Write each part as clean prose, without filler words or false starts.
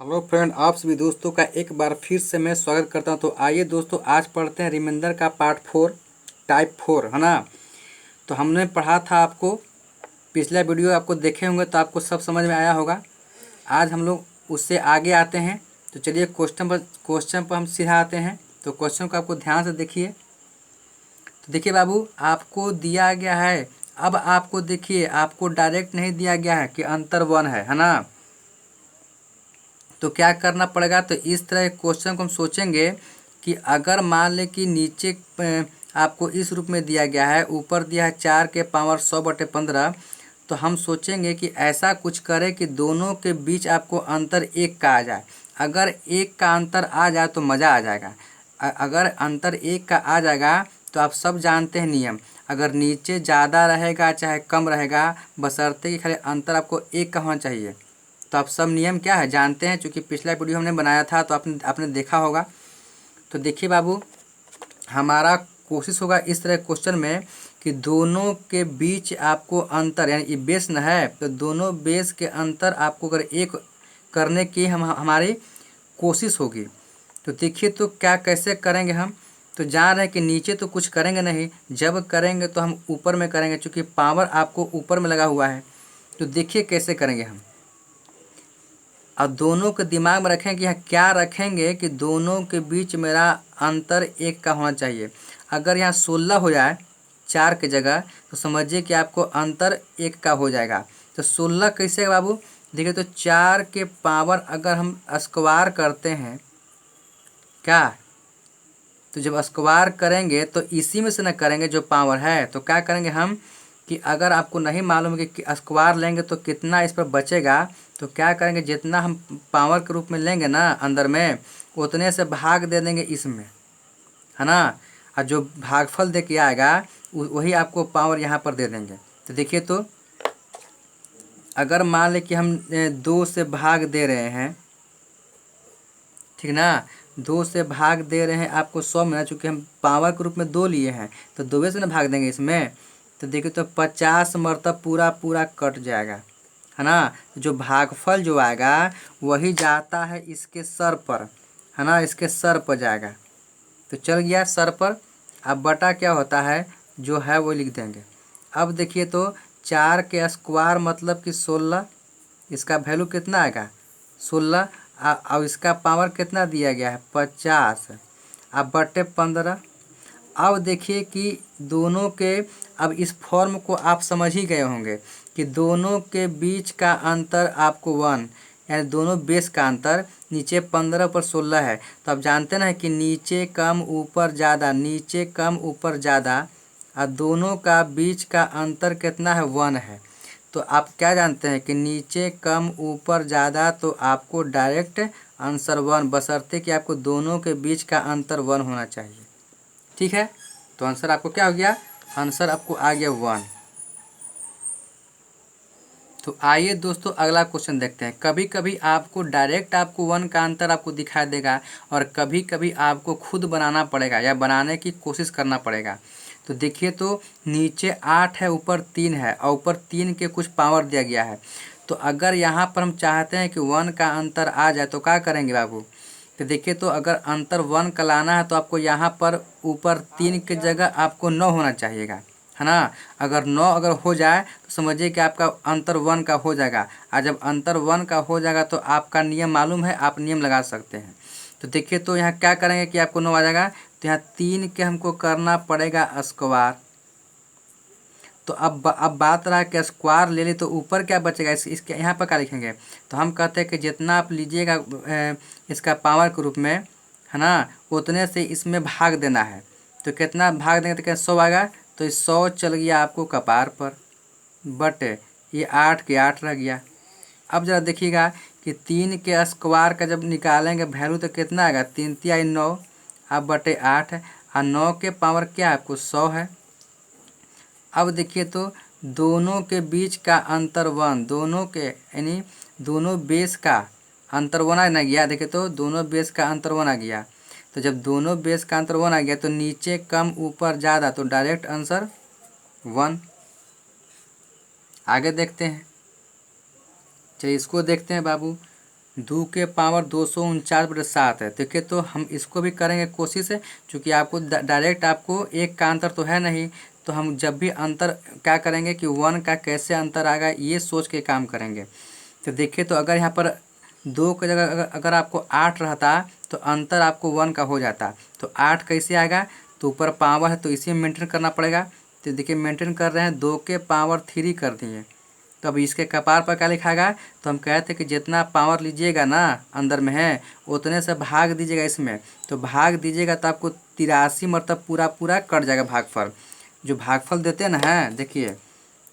Hello friend, आप सभी दोस्तों का एक बार फिर से मैं स्वागत करता हूं। तो आइए दोस्तों, आज पढ़ते हैं रिमाइंडर का पार्ट 4 टाइप 4, है ना। तो हमने पढ़ा था, आपको पिछला वीडियो आपको देखे होंगे तो आपको सब समझ में आया होगा। आज हम लोग उससे आगे आते हैं। तो चलिए क्वेश्चन पर हम सीधा आते हैं। तो क्वेश्चन को आपको ध्यान से देखिए। तो देखिए बाबू, आपको दिया गया है। अब आपको देखिए, आपको डायरेक्ट नहीं दिया गया है कि अंतर 1 है ना। तो क्या करना पड़ेगा, तो इस तरह क्वेश्चन को हम सोचेंगे कि अगर मान लें कि नीचे आपको इस रूप में दिया गया है, ऊपर दिया है 4 के पावर 100/15। तो हम सोचेंगे कि ऐसा कुछ करें कि दोनों के बीच आपको अंतर 1 का आ जाए। अगर 1 का अंतर आ जाए तो मज़ा आ जाएगा। अगर अंतर 1 का आ जाएगा तो आप सब जानते हैं नियम। अगर नीचे ज़्यादा रहेगा चाहे कम रहेगा, बशर्ते कि खाली अंतर आपको 1 का होना चाहिए। तो आप सब नियम क्या है जानते हैं, क्योंकि पिछला वीडियो हमने बनाया था तो आपने देखा होगा। तो देखिए बाबू, हमारा कोशिश होगा इस तरह क्वेश्चन में कि दोनों के बीच आपको अंतर, यानी ये बेस न है तो दोनों बेस के अंतर आपको अगर 1 करने की हमारी कोशिश होगी। तो देखिए, तो क्या कैसे करेंगे हम। तो जान रहे हैं कि नीचे तो कुछ करेंगे नहीं, जब करेंगे तो हम ऊपर में करेंगे, क्योंकि पावर आपको ऊपर में लगा हुआ है। तो देखिए कैसे करेंगे हम। अब दोनों के दिमाग में रखें कि यहाँ क्या रखेंगे कि दोनों के बीच मेरा अंतर 1 का होना चाहिए। अगर यहाँ 16 हो जाए 4 की जगह, तो समझिए कि आपको अंतर 1 का हो जाएगा। तो 16 कैसे है बाबू, देखिए तो 4 के पावर अगर हम स्क्वायर करते हैं क्या, तो जब स्क्वायर करेंगे तो इसी में से ना करेंगे जो पावर है। तो क्या करेंगे हम कि अगर आपको नहीं मालूम है कि स्क्वायर लेंगे तो कितना इस पर बचेगा, तो क्या करेंगे, जितना हम पावर के रूप में लेंगे ना अंदर में, उतने से भाग दे देंगे इसमें, है ना। और जो भागफल दे के आएगा वही आपको पावर यहाँ पर दे देंगे। तो देखिए, तो अगर मान लें कि हम 2 से भाग दे रहे हैं, ठीक ना, 2 से भाग दे रहे हैं आपको 100 में, चूँकि हम पावर के रूप में 2 लिए हैं तो 2 से ना भाग देंगे इसमें। तो देखिए, तो 50 मरतब पूरा पूरा कट जाएगा, है ना। जो भागफल जो आएगा वही जाता है इसके सर पर, है ना, इसके सर पर जाएगा। तो चल गया सर पर। अब बटा क्या होता है जो है वो लिख देंगे। अब देखिए, तो 4 के स्क्वायर मतलब कि 16, इसका वैल्यू कितना आएगा 16। अब इसका पावर कितना दिया गया है 50, अब बटे 15। अब देखिए कि दोनों के, अब इस फॉर्म को आप समझ ही गए होंगे कि दोनों के बीच का अंतर आपको 1, यानी दोनों बेस का अंतर नीचे 15 पर 16 है। तो आप जानते ना कि नीचे कम ऊपर ज़्यादा, नीचे कम ऊपर ज़्यादा, और दोनों का बीच का अंतर कितना है 1 है। तो आप क्या जानते हैं कि नीचे कम ऊपर ज़्यादा, तो आपको डायरेक्ट आंसर 1, बशर्ते कि आपको दोनों के बीच का अंतर 1 होना चाहिए। ठीक है, तो आंसर आपको क्या हो गया, आंसर आपको आ गया 1। तो आइए दोस्तों, अगला क्वेश्चन देखते हैं। कभी कभी आपको डायरेक्ट आपको 1 का अंतर आपको दिखाई देगा, और कभी कभी आपको खुद बनाना पड़ेगा या बनाने की कोशिश करना पड़ेगा। तो देखिए, तो नीचे 8 है, ऊपर 3 है, और ऊपर 3 के कुछ पावर दिया गया है। तो अगर यहाँ पर हम चाहते हैं कि 1 का अंतर आ जाए तो क्या करेंगे बाबू। तो देखिए, तो अगर अंतर 1 का लाना है तो आपको यहाँ पर ऊपर 3 की जगह आपको 9 होना चाहिएगा, है ना। अगर 9 अगर हो जाए तो समझिए कि आपका अंतर 1 का हो जाएगा। और जब अंतर 1 का हो जाएगा तो आपका नियम मालूम है, आप नियम लगा सकते हैं। तो देखिए, तो यहाँ क्या करेंगे कि आपको 9 आ जाएगा। तो यहाँ 3 के हमको करना पड़ेगा स्क्वायर। तो अब बात रहा कि स्क्वायर ले ली तो ऊपर क्या बचेगा, इसके यहाँ पर क्या लिखेंगे। तो हम कहते हैं कि जितना आप लीजिएगा इसका पावर के रूप में, है ना, उतने से इसमें भाग देना है। तो कितना भाग देंगे तो क्या 100 आएगा। तो 100 चल गया आपको कपार पर, बट ये 8 के 8 रह गया। अब ज़रा देखिएगा कि 3 के स्क्वायर का जब निकालेंगे वैल्यू तो कितना आएगा, 3 तिया 9, अब बटे 8, और 9 के पावर क्या आपको 100 है। अब देखिए, तो दोनों के बीच का अंतर 1, दोनों के यानी दोनों बेस का अंतर 1 आ ना गया। देखिए, तो दोनों बेस का अंतर 1 आ गया। तो जब दोनों बेस का अंतर 1 आ गया तो नीचे कम ऊपर ज़्यादा, तो डायरेक्ट आंसर 1। आगे देखते हैं, चलिए इसको देखते हैं बाबू। 2 के पावर 249/7 है। देखिए तो हम इसको भी करेंगे कोशिश, क्योंकि आपको डायरेक्ट आपको एक का अंतर तो है नहीं, तो हम जब भी अंतर क्या करेंगे कि 1 का कैसे अंतर आएगा ये सोच के काम करेंगे। तो देखिए तो अगर यहाँ पर 2 की जगह अगर आपको 8 रहता तो अंतर आपको 1 का हो जाता, तो 8 कैसे आएगा, तो ऊपर पावर है तो इसी में मेंटेन करना पड़ेगा। तो देखिए मेंटेन कर रहे हैं, 2 के पावर 3 कर दिए, तो अब इसके कपार पर क्या लिखाएगा, तो हम कहते हैं कि जितना पावर लीजिएगा ना अंदर में है उतने से भाग दीजिएगा इसमें, तो भाग दीजिएगा तो आपको 83 मतलब पूरा पूरा कट जाएगा भागफल। जो भागफल देते हैं ना है, देखिए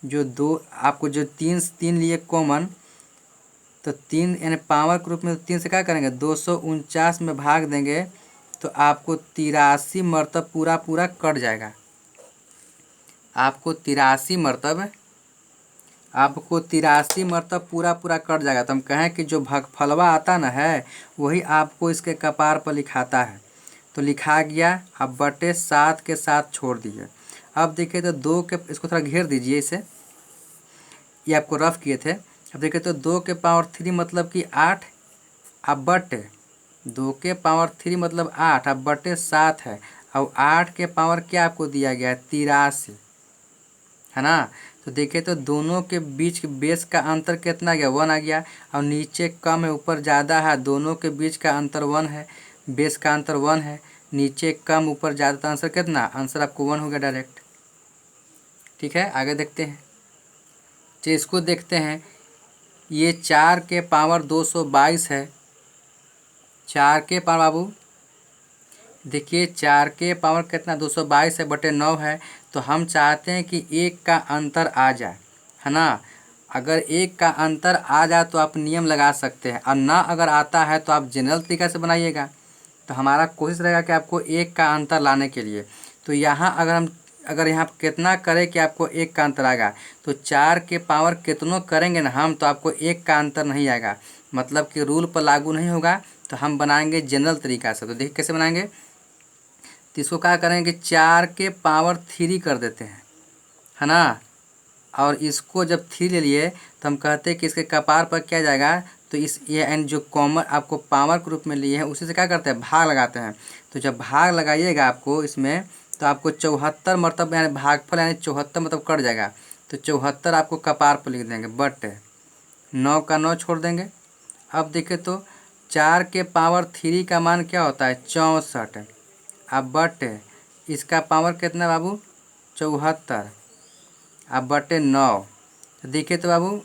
जो दो आपको जो तीन लिए कॉमन, तो 3 यानी पावर के रूप में 3 से क्या करेंगे 249 में भाग देंगे तो आपको 83 मरतब पूरा पूरा कट जाएगा। आपको 83 मरतब पूरा पूरा कट जाएगा। तो हम कहें कि जो भागफलवा आता ना है वही आपको इसके कपार पर लिखाता है, तो लिखा गया। अब बटे 7 के साथ छोड़ दीजिए। अब देखिए तो 2 के, इसको थोड़ा घेर दीजिए इसे, ये आपको रफ किए थे। अब देखिए तो 2 के पावर 3 मतलब कि 8, अब बटे 2 के पावर 3 मतलब 8, अब बटे 7 है। और 8 के पावर क्या आपको दिया गया है 83, है ना। तो देखिए तो दोनों के बीच के बेस का अंतर कितना आ गया 1 आ गया, और नीचे कम है ऊपर ज़्यादा है, दोनों के बीच का अंतर 1 है, बेस का अंतर 1 है, नीचे कम ऊपर ज़्यादा, तो आंसर कितना, आंसर आपको 1 हो गया डायरेक्ट। ठीक है, आगे देखते हैं। चलिए इसको देखते हैं। ये 4 के पावर 222 है। 4 के पावर बाबू देखिए 4 के पावर कितना 222 है बटे 9 है। तो हम चाहते हैं कि 1 का अंतर आ जाए, है ना। अगर 1 का अंतर आ जाए तो आप नियम लगा सकते हैं, और ना अगर आता है तो आप जनरल तरीका से बनाइएगा। तो हमारा कोशिश रहेगा कि आपको 1 का अंतर लाने के लिए। तो यहाँ अगर यहाँ कितना करें कि आपको 1 का अंतर आएगा, तो 4 के पावर कितनों करेंगे ना हम, तो आपको 1 का अंतर नहीं आएगा, मतलब कि रूल पर लागू नहीं होगा। तो हम बनाएंगे जनरल तरीका से। तो देखिए कैसे बनाएंगे, तो इसको क्या करेंगे 4 के पावर 3 कर देते हैं, है ना। और इसको जब 3 ले लिए तो हम कहते हैं कि इसके कपार पर क्या जाएगा, तो इस ये एन जो कॉमन आपको पावर के रूप में लिए हैं उसी से क्या करते हैं भाग लगाते हैं। तो जब भाग लगाइएगा आपको इसमें, तो आपको 74 मतलब यानी भागफल यानी 74 मतलब कट जाएगा। तो 74 आपको कपार पर लिख देंगे, बट 9 का 9 छोड़ देंगे। अब देखिए तो 4 के पावर 3 का मान क्या होता है 64, अब बट इसका पावर कितना बाबू 74, अब बटे 9। तो देखिए तो बाबू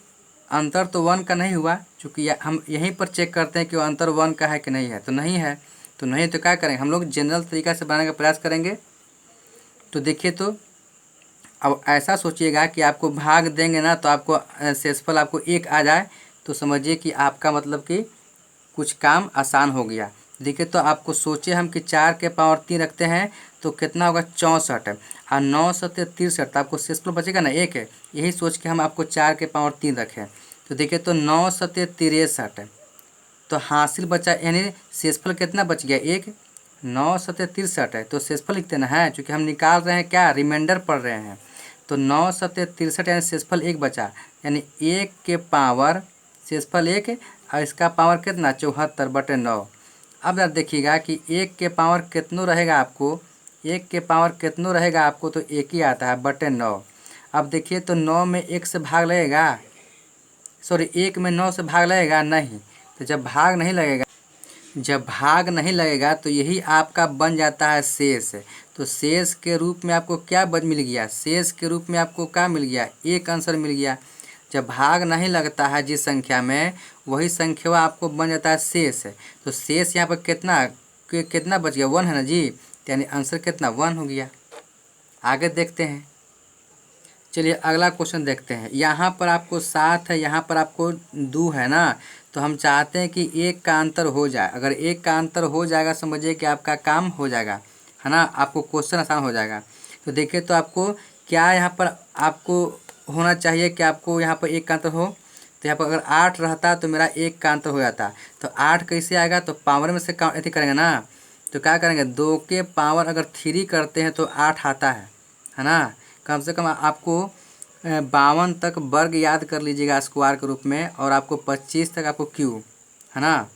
अंतर तो 1 का नहीं हुआ, चूँकि हम यहीं पर चेक करते हैं कि वो अंतर 1 का है कि नहीं है, तो नहीं है। तो नहीं तो क्या करेंगे हम लोग जनरल तरीका से बनाने का प्रयास करेंगे। तो देखिए तो अब ऐसा सोचिएगा कि आपको भाग देंगे ना तो आपको शेषफल आपको 1 आ जाए, तो समझिए कि आपका मतलब कि कुछ काम आसान हो गया। देखिए तो आपको सोचे हम कि 4 के पावर 3 रखते हैं तो कितना होगा 64, और 9 सत्य 63, तो आपको शेषफल बचेगा ना 1 है। यही सोच के हम आपको 4 के पावर 3 रखें। तो देखिए तो 9 सत्य 63, तो हासिल बचा यानी शेषफल कितना बच गया 1, 9 सत्य 63 है, तो शेषफल लिखते ना है, चूँकि हम निकाल रहे हैं क्या रिमाइंडर पढ़ रहे हैं। तो 9 सत्य 63 यानी शेषफल 1 बचा, यानी 1 के पावर शेषफल 1 और इसका पावर कितना 74 बटे 9। अब जरा देखिएगा कि 1 के पावर कितनों रहेगा आपको, 1 के पावर कितनों रहेगा आपको, तो 1 ही आता है बटे 9। अब देखिए तो 9 में 1 से भाग लगेगा, सॉरी 1 में 9 से भाग लगेगा नहीं। तो जब भाग नहीं लगेगा तो यही आपका बन जाता है शेष। तो शेष के रूप में आपको क्या मिल गया, शेष के रूप में आपको क्या मिल गया 1 आंसर मिल गया। जब भाग नहीं लगता है जिस संख्या में, वही संख्या आपको बन जाता है शेष। तो शेष यहाँ पर कितना बच गया 1 है ना जी, यानी आंसर कितना 1 हो गया। आगे देखते हैं। चलिए अगला क्वेश्चन देखते हैं। यहाँ पर आपको 7 है, यहाँ पर आपको 2 है ना। तो हम चाहते हैं कि 1 का अंतर हो जाए। अगर 1 का अंतर हो जाएगा समझिए कि आपका काम हो जाएगा, है ना, आपको क्वेश्चन आसान हो जाएगा। तो देखिए तो आपको क्या यहाँ पर आपको होना चाहिए कि आपको यहाँ पर 1 का अंतर हो। तो यहाँ पर अगर 8 रहता तो मेरा 1 का अंतर हो जाता। तो 8 कैसे आएगा, तो पावर में से ऐसे करेंगे ना। तो क्या करेंगे 2 के पावर अगर 3 करते हैं तो 8 आता है ना। कम से कम आपको 52 तक वर्ग याद कर लीजिएगा स्क्वायर के रूप में, और आपको 25 तक आपको क्यूब, है ना,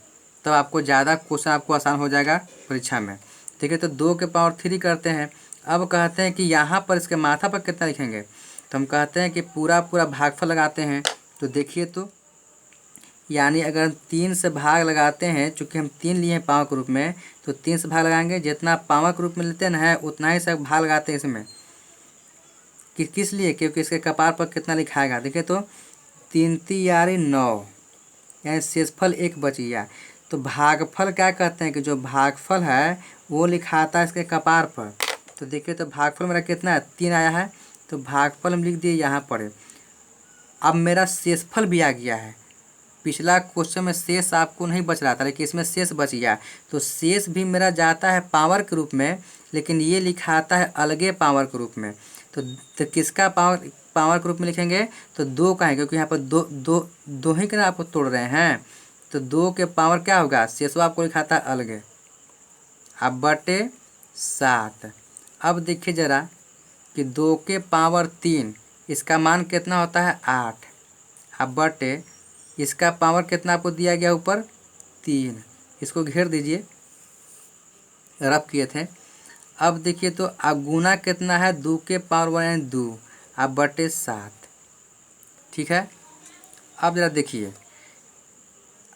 तब आपको ज़्यादा क्वेश्चन आपको आसान हो जाएगा परीक्षा में। ठीक है, तो 2 के पावर 3 करते हैं। अब कहते हैं कि यहाँ पर इसके माथा पर कितना लिखेंगे, तो हम कहते हैं कि पूरा पूरा भागफल लगाते हैं। तो देखिए, तो यानी अगर 3 से भाग लगाते हैं, चूँकि हम 3 लिए हैं पावर के रूप में, तो 3 से भाग लगाएंगे, जितना पावर के रूप में लेते हैं ना है उतना ही से भाग लगाते हैं इसमें। किस लिए, क्योंकि इसके कपार पर कितना लिखाएगा। देखिए, तो 3 तियारी 9, यानी शेषफल 1 बच गया। तो भागफल क्या कहते हैं कि जो भागफल है वो लिखाता है इसके कपार पर। तो देखिए, तो भागफल मेरा कितना है, 3 आया है, तो भागफल हम लिख दिए यहाँ पर। अब मेरा शेषफल भी आ गया है। पिछला क्वेश्चन में शेष आपको नहीं बच रहा था, लेकिन इसमें शेष बच गया। तो शेष भी मेरा जाता है पावर के रूप में, लेकिन ये लिखाता है अलगे पावर के रूप में। तो किसका पावर के रूप में लिखेंगे, तो 2 का है, क्योंकि यहाँ पर दो ही का आपको तोड़ रहे हैं। तो 2 के पावर क्या होगा, शेषवा आपको लिखाता है अलगे। अब बटे 7। अब देखिए ज़रा कि 2 के पावर 3, इसका मान कितना होता है 8। अब बटे इसका पावर कितना आपको दिया गया ऊपर 3, इसको घेर दीजिए, रब किए थे। अब देखिए, तो अब गुना कितना है 2 के पावर 1 यानी 2, अब बटे 7। ठीक है, अब जरा देखिए,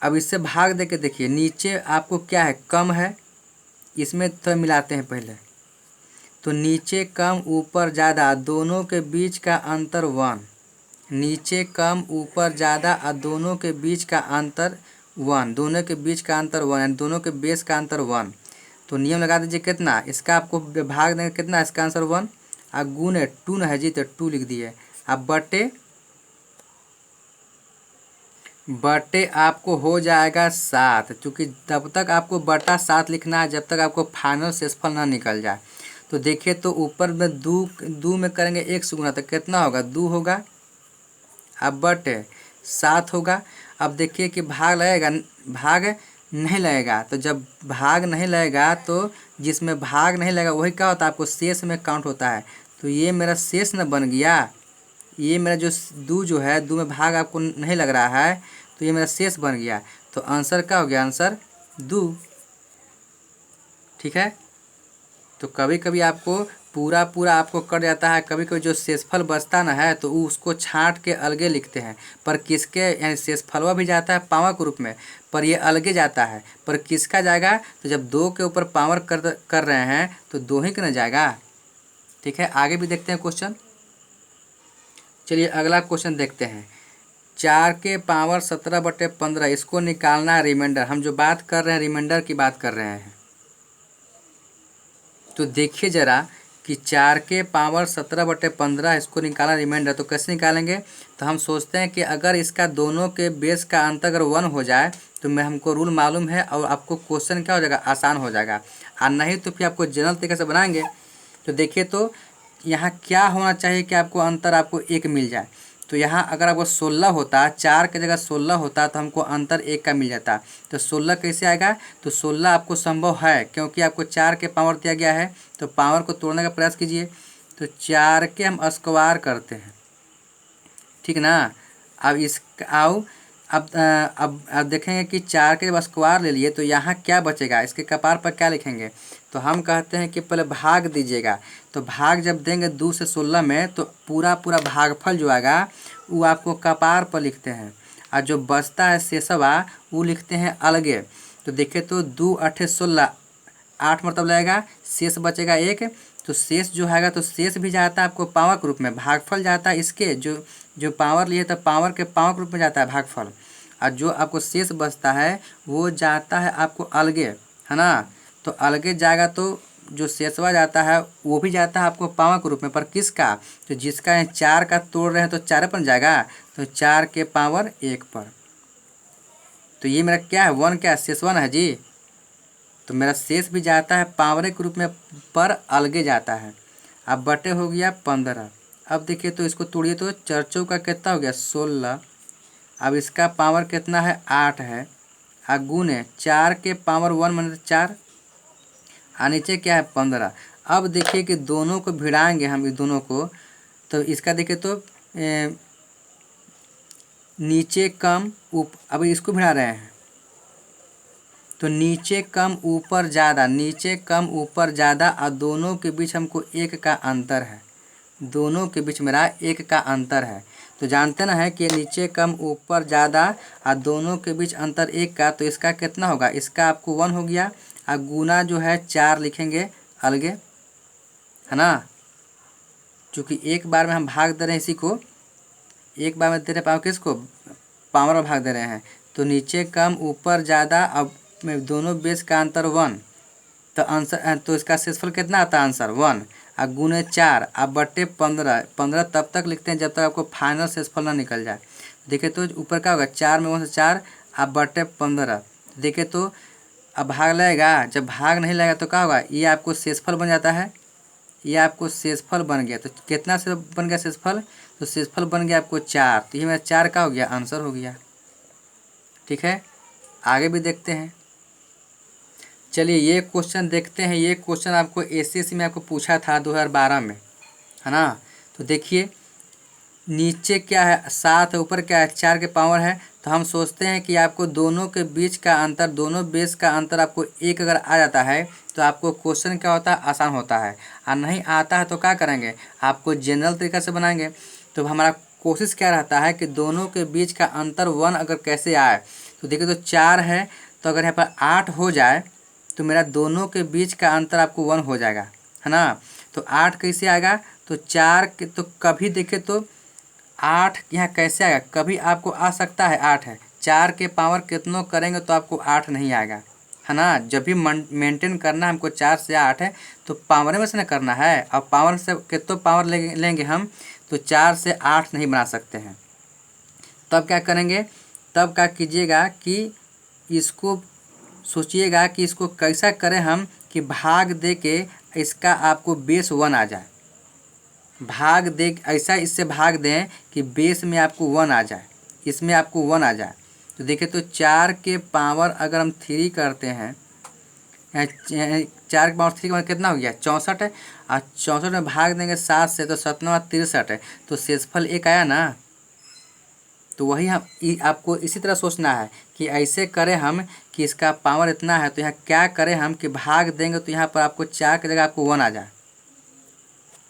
अब इससे भाग दे के देखिए, नीचे आपको क्या है, कम है, इसमें तो मिलाते हैं पहले। तो नीचे कम ऊपर ज़्यादा, दोनों के बीच का अंतर 1। नीचे कम ऊपर ज़्यादा और दोनों के बीच का अंतर 1, दोनों के बीच का अंतर 1, यानी दोनों के बेस का अंतर 1। तो नियम लगा दीजिए कितना, इसका आपको भाग देंगे कितना, इसका आंसर 1, और गुने 2 न है जी, तो 2 लिख दिए। अब बटे आपको हो जाएगा 7, क्योंकि तब तक आपको बटा 7 लिखना है जब तक आपको फाइनल शेषफल ना निकल जाए। तो देखिए, तो ऊपर में 2 में करेंगे 1 से गुना, तो कितना होगा, 2 होगा। अब बटे 7 होगा। अब देखिए कि भाग लगेगा, भाग नहीं लगेगा। तो जब भाग नहीं लगेगा, तो जिसमें भाग नहीं लगेगा वही क्या होता है, आपको शेष में काउंट होता है। तो ये मेरा शेष न बन गया, ये मेरा जो 2 जो है, 2 में भाग आपको नहीं लग रहा है, तो ये मेरा शेष बन गया। तो आंसर क्या हो गया, आंसर 2। ठीक है, तो कभी कभी आपको पूरा पूरा आपको कट जाता है, कभी कभी जो शेषफल बचता ना है तो उसको छांट के अलगे लिखते हैं। पर किसके, यानी शेषफलवा भी जाता है पावर के रूप में, पर ये अलगे जाता है। पर किसका जाएगा, तो जब 2 के ऊपर पावर कर रहे हैं तो 2 ही का ना जाएगा। ठीक है, आगे भी देखते हैं क्वेश्चन। चलिए अगला क्वेश्चन देखते हैं। 4 के पावर 17/15, इसको निकालना है रिमाइंडर। हम जो बात कर रहे हैं रिमाइंडर की बात कर रहे हैं। तो देखिए ज़रा कि 4 के पावर 17/15, इसको निकाला रिमाइंडर। तो कैसे निकालेंगे, तो हम सोचते हैं कि अगर इसका दोनों के बेस का अंतर अगर 1 हो जाए तो हमको रूल मालूम है और आपको क्वेश्चन क्या हो जाएगा, आसान हो जाएगा। और नहीं तो फिर आपको जनरल तरीके से बनाएंगे। तो देखिए, तो यहाँ क्या होना चाहिए कि आपको अंतर आपको 1 मिल जाए। तो यहाँ अगर आपको 16 होता, 4 की जगह 16 होता तो हमको अंतर 1 का मिल जाता। तो 16 कैसे आएगा, तो 16 आपको संभव है, क्योंकि आपको 4 के पावर दिया गया है। तो पावर को तोड़ने का प्रयास कीजिए। तो 4 के हम स्क्वायर करते हैं, ठीक ना। अब इस आओ अब देखेंगे कि 4 के जब स्क्वायर ले लिए तो यहाँ क्या बचेगा, इसके कपार पर क्या लिखेंगे। तो हम कहते हैं कि पहले भाग दीजिएगा। तो भाग जब देंगे 2 से 16 में, तो पूरा पूरा भागफल जो आएगा वो आपको कपार पर लिखते हैं, और जो बचता है शेषवा वो लिखते हैं अलगे। तो देखिए, तो 2 8 16, 8 मतलब लगेगा, शेष बचेगा 1। तो शेष जो आएगा, तो शेष भी जाता है आपको पावर के रूप में, भागफल जाता है इसके जो पावर लिए तो पावर के रूप में जाता है भागफल, और जो आपको शेष बचता है वो जाता है आपको अलगे, है ना। तो अलगे जाएगा, तो जो शेषवा जाता है वो भी जाता है आपको पावर के रूप में, पर किसका, तो जिसका 4 का तोड़ रहे हैं तो 4 पर जाएगा, तो 4 के पावर 1 पर। तो ये मेरा क्या है, 1 क्या है, शेष 1 है जी। तो मेरा शेष भी जाता है पावर के रूप में, पर अलगे जाता है। अब बटे हो गया 15। अब देखिए, तो इसको तोड़िए, तो 4 चौका कितना हो गया 16। अब इसका पावर कितना है 8 है, और गुने 4 के पावर 1 माने 4, और नीचे क्या है 15। अब देखिए कि दोनों को भिड़ाएंगे हम, इस दोनों को। तो इसका देखिए, तो नीचे कम अब इसको भिड़ा रहे हैं, तो नीचे कम ऊपर ज़्यादा, नीचे कम ऊपर ज़्यादा और दोनों के बीच हमको 1 का अंतर है, दोनों के बीच मेरा 1 का अंतर है। तो जानते ना है कि नीचे कम ऊपर ज़्यादा और दोनों के बीच अंतर 1 का, तो इसका कितना होगा, इसका आपको 1 हो गया और गुना जो है 4 लिखेंगे अलगे, है ना। चूँकि एक बार में हम भाग दे रहे हैं इसी को, एक बार में दे रहे पावर किसको, पावर में भाग दे रहे हैं। तो नीचे कम ऊपर ज़्यादा, अब दोनों बेस का अंतर 1, तो आंसर, तो इसका शेषफल कितना आता है, आंसर 1 और गुने 4 अब बटे 15। 15 तब तक लिखते हैं जब तक आपको फाइनल शेषफल ना निकल जाए। देखिए तो ऊपर क्या होगा, 4 में 1 से 4 अब बटे 15। देखिए तो अब भाग लगेगा, जब भाग नहीं लगेगा तो क्या होगा, ये आपको शेषफल बन जाता है, ये आपको शेषफल बन गया। तो कितना से बन गया शेषफल, तो शेषफल बन गया आपको 4, तो ये मेरा 4 का हो गया, आंसर हो गया। ठीक है, आगे भी देखते हैं। चलिए ये क्वेश्चन देखते हैं। ये क्वेश्चन आपको एसएससी में आपको पूछा था 2012 में, है ना। तो देखिए नीचे क्या है, 7 है, ऊपर क्या है, 4 के पावर है। तो हम सोचते हैं कि आपको दोनों के बीच का अंतर, दोनों बेस का अंतर आपको 1 अगर आ जाता है तो आपको क्वेश्चन क्या होता है, आसान होता है। और नहीं आता है तो क्या करेंगे, आपको जनरल तरीका से बनाएंगे। तो हमारा कोशिश क्या रहता है कि दोनों के बीच का अंतर 1 अगर कैसे आए। तो देखिए तो 4 है, तो अगर यहाँ पर 8 हो जाए तो मेरा दोनों के बीच का अंतर आपको 1 हो जाएगा, है ना। तो 8 कैसे आएगा, तो 4 के, तो कभी देखे तो 8 यहाँ कैसे आएगा, कभी आपको आ सकता है 8 है, 4 के पावर कितनों करेंगे तो आपको 8 नहीं आएगा, है ना। जब भी मेंटेन करना है हमको 4 से 8 है तो पावर में से ना करना है। और पावर से कितनों पावर लेंगे हम, तो 4 से 8 नहीं बना सकते हैं। तब क्या करेंगे, तब क्या कीजिएगा कि इसको सोचिएगा कि इसको कैसा करें हम कि भाग दे के इसका आपको बेस 1 आ जाए, भाग दे ऐसा इससे भाग दें कि बेस में आपको 1 आ जाए, इसमें आपको 1 आ जाए। तो देखिए तो 4 के पावर अगर हम 3 करते हैं, 4 के पावर 3 का कितना हो गया, 64 है। और 64 में भाग देंगे 7 से तो 7 63 है, तो शेषफल 1 आया ना। तो वही हम आपको इसी तरह सोचना है कि ऐसे करें हम कि इसका पावर इतना है, तो यहाँ क्या करें हम कि भाग देंगे तो यहाँ पर आपको 4 की जगह आपको 1 आ जाए।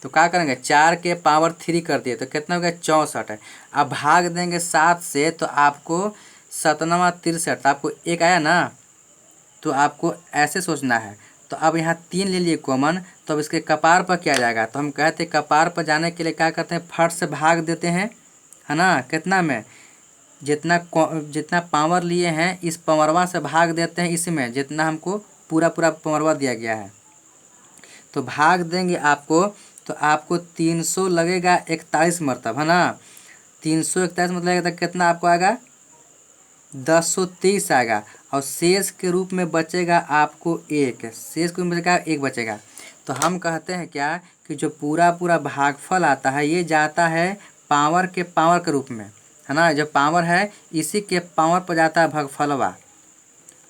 तो क्या करेंगे, 4 के पावर 3 कर दिए तो कितना हो गया, 64 है। अब भाग देंगे 7 से तो आपको 7 63, आपको 1 आया ना। तो आपको ऐसे सोचना है। तो अब यहाँ 3 ले लिए कॉमन, तो अब इसके कपार पर क्या जाएगा, तो हम कहते हैं कपार पर जाने के लिए क्या करते हैं, फट से भाग देते हैं, है ना। कितना में, जितना पावर लिए हैं इस पावरवा से भाग देते हैं इसमें, जितना हमको पूरा पावरवा दिया गया है। तो भाग देंगे आपको, तो आपको 300 लगेगा 41 मरतब, है ना। 341 मतलब लगेगा तो कितना आपको आएगा, 1023 आएगा। और शेष के रूप में बचेगा आपको 1, शेष के रूप में बचेगा 1 बचेगा। तो हम कहते हैं क्या कि जो पूरा भागफल आता है ये जाता है पावर के रूप में, है ना। जो पावर है इसी के पावर पर जाता है भागफलवा,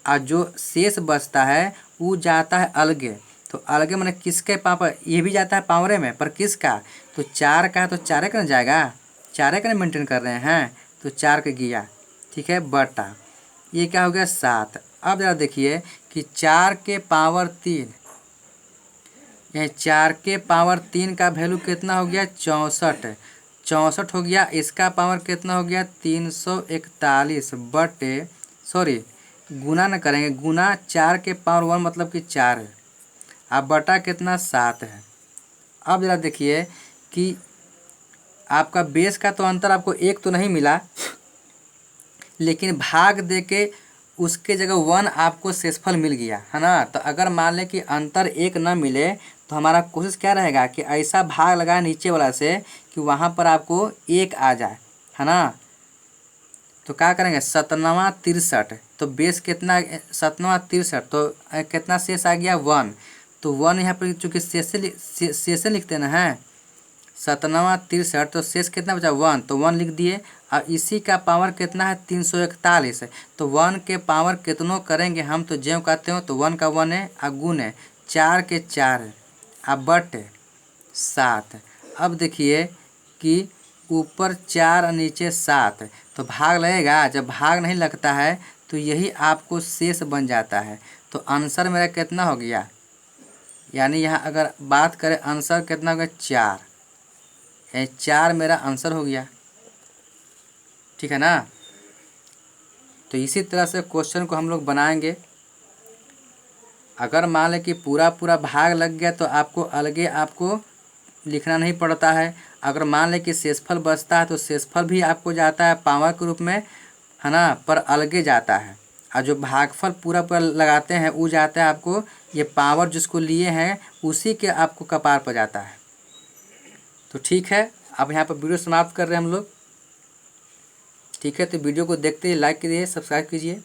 और जो शेष बचता है वो जाता है अलगे। तो अलगे मैंने किसके पावर, ये भी जाता है पावरे में, पर किसका, तो 4 का है तो 4 का ना जाएगा, 4 का मेंटेन कर रहे हैं, तो 4 का गया, ठीक है, बटा ये क्या हो गया 7। अब जरा देखिए कि 4 के पावर 3, ये 4 के पावर 3 का वैल्यू कितना हो गया, 64, 64 हो गया। इसका पावर कितना हो गया, 341 बटे, सॉरी गुना न करेंगे, गुना 4 के पावर 1 मतलब कि 4 है, अब बटा कितना 7 है। अब जरा देखिए कि आपका बेस का तो अंतर आपको 1 तो नहीं मिला, लेकिन भाग दे के उसके जगह 1 आपको शेषफल मिल गया, है ना। तो अगर मान लें कि अंतर 1 न मिले तो हमारा कोशिश क्या रहेगा कि ऐसा भाग लगाए नीचे वाला से कि वहाँ पर आपको 1 आ जाए, है ना। तो क्या करेंगे, 7 63, तो बेस कितना, 7 63, तो कितना शेष आ गया 1। तो 1 यहाँ पर चूँकि शेष लिखते ना हैं, 7 63, तो शेष कितना बचा 1, तो 1 लिख दिए। और इसी का पावर कितना है 341 है, तो 1 के पावर कितनों करेंगे हम, तो ज्यों कहते हो तो 1 का 1 है, और गुण है 4 के 4 है, अब बटे 7। अब देखिए कि ऊपर 4 और नीचे 7, तो भाग लगेगा, जब भाग नहीं लगता है तो यही आपको शेष बन जाता है। तो आंसर मेरा कितना हो गया, यानी यहाँ अगर बात करें आंसर कितना हो गया 4, यानी 4 मेरा आंसर हो गया। ठीक है ना। तो इसी तरह से क्वेश्चन को हम लोग बनाएंगे। अगर मान लें कि पूरा पूरा भाग लग गया तो आपको अलगे आपको लिखना नहीं पड़ता है। अगर मान लें कि शेषफल बचता है तो शेषफल भी आपको जाता है पावर के रूप में, है ना, पर अलगे जाता है। और जो भागफल पूरा पूरा लगाते हैं वो जाता है आपको, ये पावर जिसको लिए हैं उसी के आपको कपार पर जाता है। तो ठीक है, अब यहाँ पर वीडियो समाप्त कर रहे हैं हम लोग। ठीक है, तो वीडियो को देखते ही लाइक कीजिए, सब्सक्राइब कीजिए।